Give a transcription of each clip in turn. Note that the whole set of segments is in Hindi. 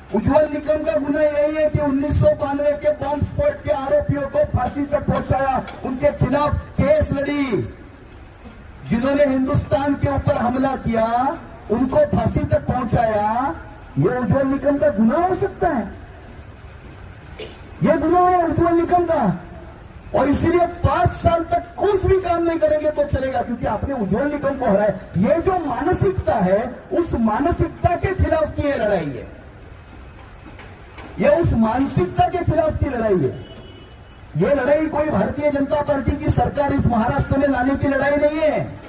उज्जवल निकम का गुना यही है कि 1992 के बॉम्ब स्फोट के आरोपियों को फांसी तक पहुंचाया, उनके खिलाफ केस लड़ी। जिन्होंने हिंदुस्तान के ऊपर हमला किया उनको फांसी तक पहुंचाया, ये उज्जवल निकम का गुनाह हो सकता है? ये गुनाह है उज्जवल निकम का। और इसीलिए 5 साल तक कुछ भी काम नहीं करेंगे तो चलेगा, क्योंकि आपने उज्जवल निकम को हराया। ये जो मानसिकता है उस मानसिकता के खिलाफ की लड़ाई है, ये उस मानसिकता के खिलाफ की लड़ाई है। ये लड़ाई कोई भारतीय जनता पार्टी की सरकार इस महाराष्ट्र में लाने की लड़ाई नहीं है।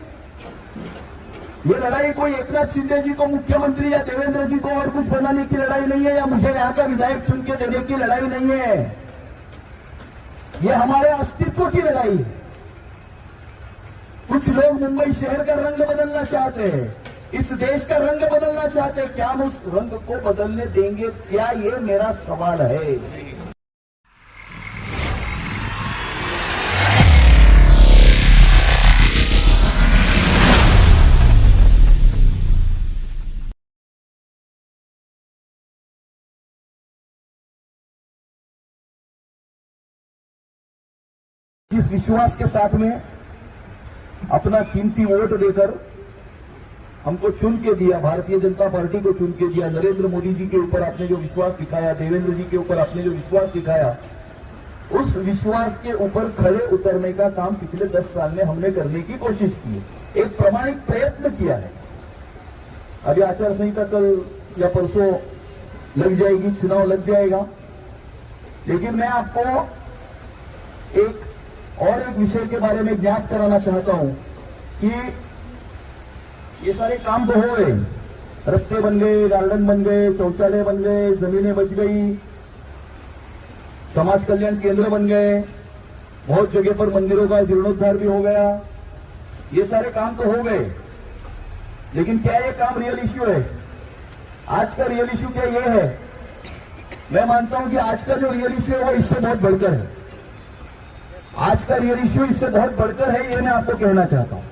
ये लड़ाई कोई एकनाथ शिंदे जी को मुख्यमंत्री या देवेंद्र जी को और कुछ बनाने की लड़ाई नहीं है, या मुझे यहां का विधायक चुन के देने की लड़ाई नहीं है। ये हमारे अस्तित्व की लड़ाई है। कुछ लोग मुंबई शहर का रंग बदलना चाहते हैं, इस देश का रंग बदलना चाहते हैं। क्या हम उस रंग को बदलने देंगे क्या? ये मेरा सवाल है। जिस विश्वास के साथ में अपना कीमती वोट देकर हमको चुन के दिया, भारतीय जनता पार्टी को चुन के दिया, नरेंद्र मोदी जी के ऊपर आपने जो विश्वास दिखाया, देवेंद्र जी के ऊपर आपने जो विश्वास दिखाया, उस विश्वास के ऊपर खड़े उतरने का काम पिछले 10 साल में हमने करने की कोशिश की है, एक प्रामाणिक प्रयत्न किया है। अभी आचार संहिता कल या परसों लग जाएगी, चुनाव लग जाएगा, लेकिन मैं आपको एक विषय के बारे में ज्ञात कराना चाहता हूं कि ये सारे काम तो हो गए, रास्ते बन गए, गार्डन बन गए, शौचालय बन गए, जमीनें बच गई, समाज कल्याण केंद्र बन गए, बहुत जगह पर मंदिरों का जीर्णोद्धार भी हो गया। ये सारे काम तो हो गए, लेकिन क्या ये काम रियल इश्यू है? आज का रियल इश्यू क्या ये है? मैं मानता हूं कि आज का जो रियल इश्यू है वो इससे बहुत बढ़कर है। आज का रियल इश्यू इससे बहुत बढ़कर है, ये मैं आपको कहना चाहता हूं।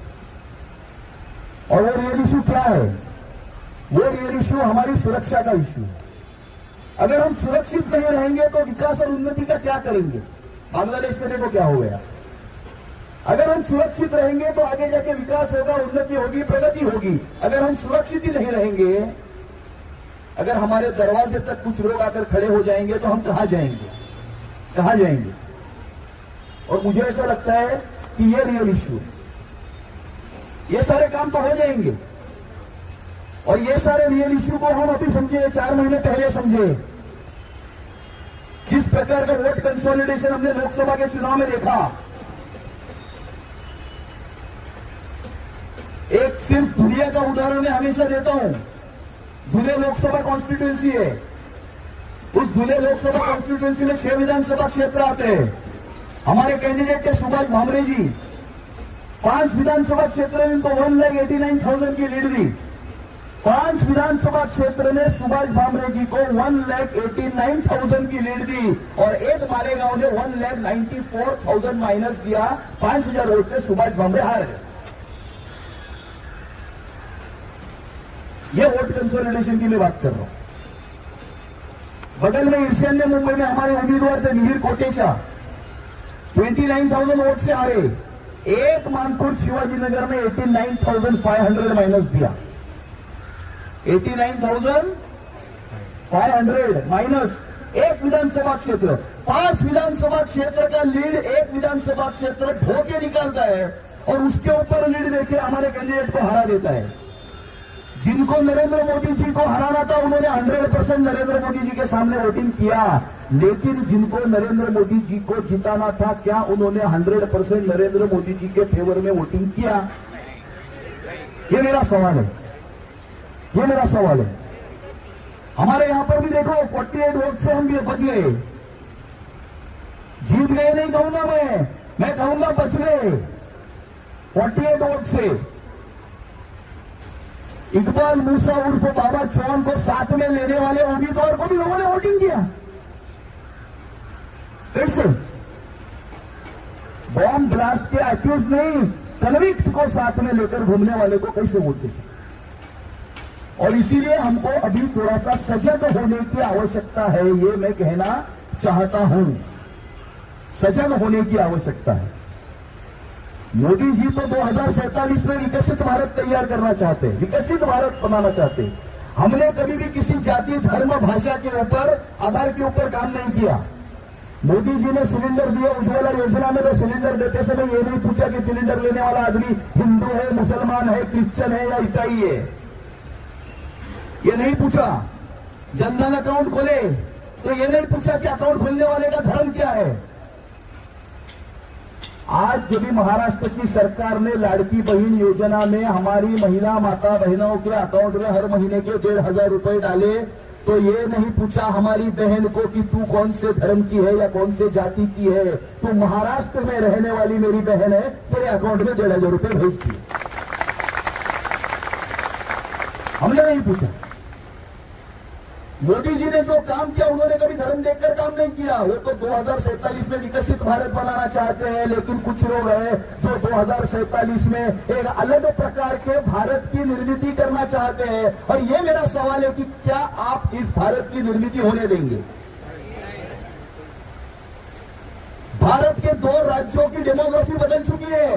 और वो रियल इश्यू क्या है? वो रियल इश्यू हमारी सुरक्षा का इश्यू है। अगर हम सुरक्षित नहीं रहेंगे तो विकास और उन्नति का क्या करेंगे? बांग्लादेश में देखो क्या हो गया। अगर हम सुरक्षित रहेंगे तो आगे जाके विकास होगा, उन्नति होगी, प्रगति होगी। अगर हम सुरक्षित ही नहीं रहेंगे, अगर हमारे दरवाजे तक कुछ लोग आकर खड़े हो जाएंगे तो हम कहां जाएंगे? कहां जाएंगे? और मुझे ऐसा लगता है कि ये रियल इश्यू है। ये सारे काम तो हो जाएंगे, और ये सारे रियल इश्यू को हम अभी समझे, 4 महीने पहले समझे। जिस प्रकार का वोट कंसोलिडेशन हमने लोकसभा के चुनाव में देखा, एक सिर्फ धुलिया का उदाहरण मैं हमेशा देता हूं। धुले लोकसभा कॉन्स्टिट्यूंसी है, उस धुले लोकसभा कॉन्स्टिट्यूंसी में 6 विधानसभा क्षेत्र आते हैं। हमारे कैंडिडेट थे सुभाष भामरे जी, 5 विधानसभा क्षेत्र में इनको 1,89,000 की लीड दी। 5 विधानसभा क्षेत्र में सुभाष भामरे जी को 1,89,000 की लीड दी, और एक मालेगांव ने 1,94,000 माइनस दिया। 5,000 वोट से सुभाष भामरे हार गए। ये वोट कंसोलिडेशन की मैं बात कर रहा हूं। बगल में ईशान्य मुंबई में हमारे उम्मीदवार थे मिहिर कोटेचा, 29,000 वोट से हारे। एक मानपुर शिवाजीनगर में 89,500 माइनस दिया। 89,500 माइनस एक विधानसभा क्षेत्र। 5 विधानसभा क्षेत्र का लीड एक विधानसभा क्षेत्र धोके निकालता है, और उसके ऊपर लीड देके हमारे कैंडिडेट को हरा देता है। जिनको नरेंद्र मोदी जी को हराना था उन्होंने 100% नरेंद्र मोदी जी के सामने वोटिंग किया, लेकिन जिनको नरेंद्र मोदी जी को जिताना था, क्या उन्होंने 100% नरेंद्र मोदी जी के फेवर में वोटिंग किया? ये मेरा सवाल है, ये मेरा सवाल है। हमारे यहां पर भी देखो 48 वोट से हम भी बच गए। जीत गए नहीं कहूंगा मैं कहूंगा बच गए 48 वोट से। इकबाल मूसा उर्फ बाबा चौहान को साथ में लेने वाले उम्मीदवार को भी लोगों ने वोटिंग किया। कैसे? बॉम्ब ब्लास्ट के अक्यूज नहीं, कन्विक्ट को साथ में लेकर घूमने वाले को कैसे वोट दे सकते? और इसीलिए हमको अभी थोड़ा सा सजग होने की आवश्यकता है, ये मैं कहना चाहता हूं। सजग होने की आवश्यकता है। मोदी जी तो 2047 में विकसित भारत तैयार करना चाहते हैं, विकसित भारत बनाना चाहते हैं। हमने कभी भी किसी जाति, धर्म, भाषा के ऊपर, आधार के ऊपर काम नहीं किया। मोदी जी ने सिलेंडर दिया उज्ज्वला योजना में, तो सिलेंडर देते समय ये नहीं पूछा कि सिलेंडर लेने वाला आदमी हिंदू है, मुसलमान है, क्रिश्चियन है या ईसाई है, ये नहीं पूछा। जनधन अकाउंट खोले तो ये नहीं पूछा कि अकाउंट खोलने वाले का धर्म क्या है। आज जब भी महाराष्ट्र की सरकार ने लाड़की बहन योजना में हमारी महिला माता बहनों के अकाउंट में हर महीने के 1,500 रुपए डाले, तो ये नहीं पूछा हमारी बहन को कि तू कौन से धर्म की है या कौन से जाति की है, तू महाराष्ट्र में रहने वाली मेरी बहन है, तेरे अकाउंट में 1,500 रुपए भेजती है। हमने नहीं पूछा। मोदी जी ने जो काम किया, उन्होंने कभी धर्म देखकर काम नहीं किया। वो तो 2047 में विकसित भारत बनाना चाहते हैं, लेकिन कुछ लोग हैं जो 2047 में एक अलग प्रकार के भारत की निर्मिती करना चाहते हैं। और ये मेरा सवाल है कि क्या आप इस भारत की निर्मिती होने देंगे? भारत के 2 राज्यों की डेमोग्राफी बदल चुकी है।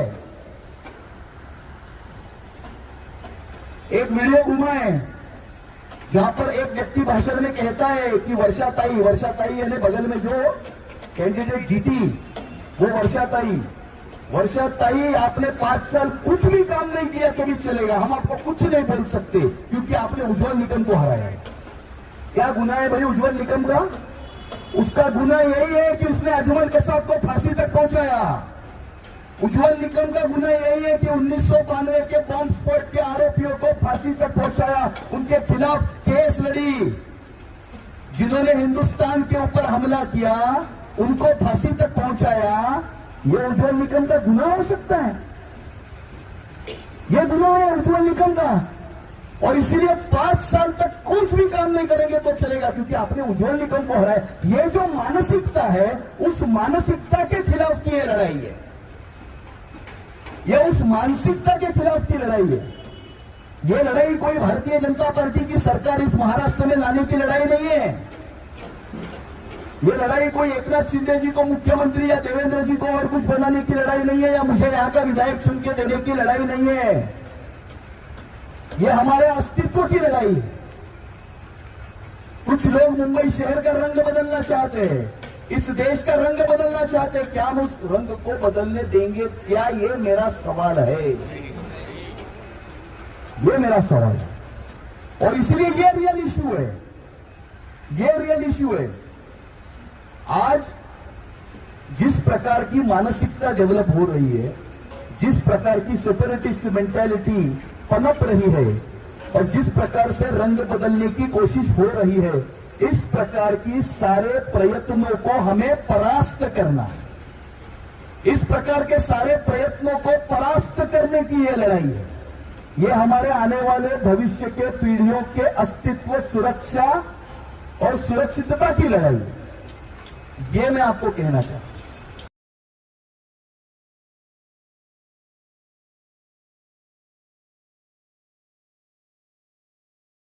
एक वीडियो घुमा है जहां पर एक व्यक्ति भाषण में कहता है कि वर्षाताई यानी बगल में जो कैंडिडेट जीती वो वर्षाताई आपने 5 साल कुछ भी काम नहीं किया तो भी चलेगा, हम आपको कुछ नहीं बोल सकते क्योंकि आपने उज्ज्वल निकम को हराया है। क्या गुना है भाई उज्ज्वल निकम का? उसका गुना यही है कि उसने अजमल कसाब को फांसी तक पहुंचाया। उज्ज्वल निकम का गुना यही है कि 1992 के बॉम्ब स्फोट के आरोपियों को फांसी तक पहुंचाया, उनके खिलाफ केस लड़ी। जिन्होंने हिंदुस्तान के ऊपर हमला किया उनको फांसी तक पहुंचाया। ये उज्ज्वल निकम का गुना हो सकता है? ये गुना है उज्ज्वल निकम का। और इसीलिए 5 साल तक कुछ भी काम नहीं करेंगे तो चलेगा क्योंकि आपने उज्ज्वल निकम को हराया। ये जो मानसिकता है उस मानसिकता के खिलाफ की लड़ाई है, यह उस मानसिकता के खिलाफ की लड़ाई है। यह लड़ाई कोई भारतीय जनता पार्टी की सरकार इस महाराष्ट्र में लाने की लड़ाई नहीं है। यह लड़ाई कोई एकनाथ शिंदे जी को मुख्यमंत्री या देवेंद्र जी को और कुछ बनाने की लड़ाई नहीं है, या मुझे यहां का विधायक चुन के देने की लड़ाई नहीं है। यह हमारे अस्तित्व की लड़ाई है। कुछ लोग मुंबई शहर का रंग बदलना चाहते हैं, इस देश का रंग बदलना चाहते हैं। क्या हम उस रंग को बदलने देंगे? क्या ये मेरा सवाल है, ये मेरा सवाल है। और इसलिए ये रियल इश्यू है, ये रियल इश्यू है। आज जिस प्रकार की मानसिकता डेवलप हो रही है, जिस प्रकार की सेपरेटिस्ट मेंटालिटी पनप रही है और जिस प्रकार से रंग बदलने की कोशिश हो रही है, इस प्रकार की सारे प्रयत्नों को हमें परास्त करना है। इस प्रकार के सारे प्रयत्नों को परास्त करने की यह लड़ाई है। ये हमारे आने वाले भविष्य के पीढ़ियों के अस्तित्व, सुरक्षा और सुरक्षितता की लड़ाई है। ये मैं आपको कहना चाहता हूं।